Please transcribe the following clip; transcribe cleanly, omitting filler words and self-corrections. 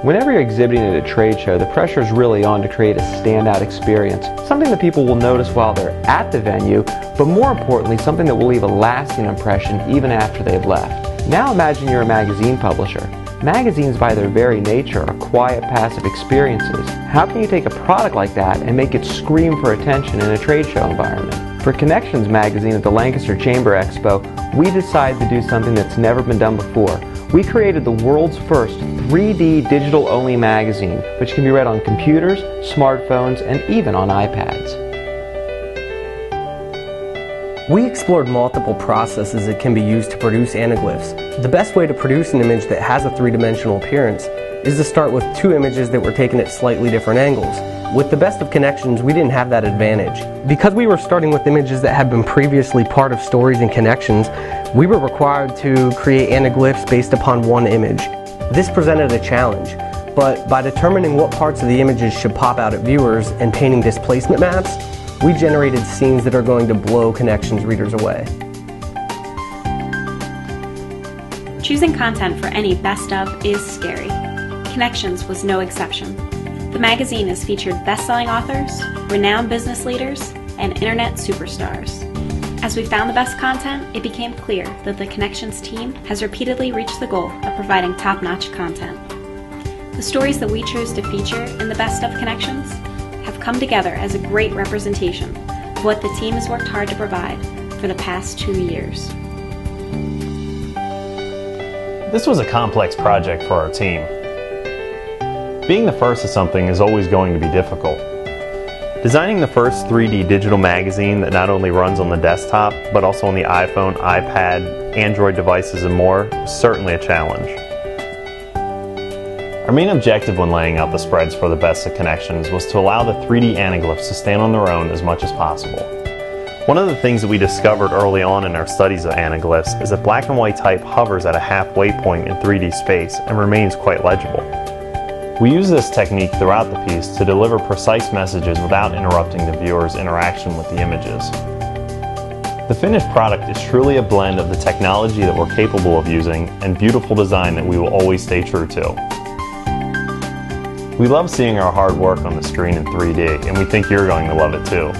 Whenever you're exhibiting at a trade show, the pressure is really on to create a standout experience, something that people will notice while they're at the venue, but more importantly, something that will leave a lasting impression even after they've left. Now imagine you're a magazine publisher. Magazines by their very nature are quiet, passive experiences. How can you take a product like that and make it scream for attention in a trade show environment? For Connections magazine at the Lancaster Chamber Expo, we decided to do something that's never been done before. We created the world's first 3D digital-only magazine, which can be read on computers, smartphones, and even on iPads. We explored multiple processes that can be used to produce anaglyphs. The best way to produce an image that has a three-dimensional appearance is to start with two images that were taken at slightly different angles. With the best of Connections, we didn't have that advantage. Because we were starting with images that had been previously part of stories and connections, we were required to create anaglyphs based upon one image. This presented a challenge, but by determining what parts of the images should pop out at viewers and painting displacement maps, we generated scenes that are going to blow Connections readers away. Choosing content for any best of is scary. Connections was no exception. The magazine has featured best-selling authors, renowned business leaders, and internet superstars. As we found the best content, it became clear that the Connections team has repeatedly reached the goal of providing top-notch content. The stories that we chose to feature in the Best of Connections have come together as a great representation of what the team has worked hard to provide for the past 2 years. This was a complex project for our team. Being the first of something is always going to be difficult. Designing the first 3D digital magazine that not only runs on the desktop, but also on the iPhone, iPad, Android devices and more was certainly a challenge. Our main objective when laying out the spreads for the Best of Connections was to allow the 3D anaglyphs to stand on their own as much as possible. One of the things that we discovered early on in our studies of anaglyphs is that black and white type hovers at a halfway point in 3D space and remains quite legible. We use this technique throughout the piece to deliver precise messages without interrupting the viewer's interaction with the images. The finished product is truly a blend of the technology that we're capable of using and beautiful design that we will always stay true to. We love seeing our hard work on the screen in 3D, and we think you're going to love it too.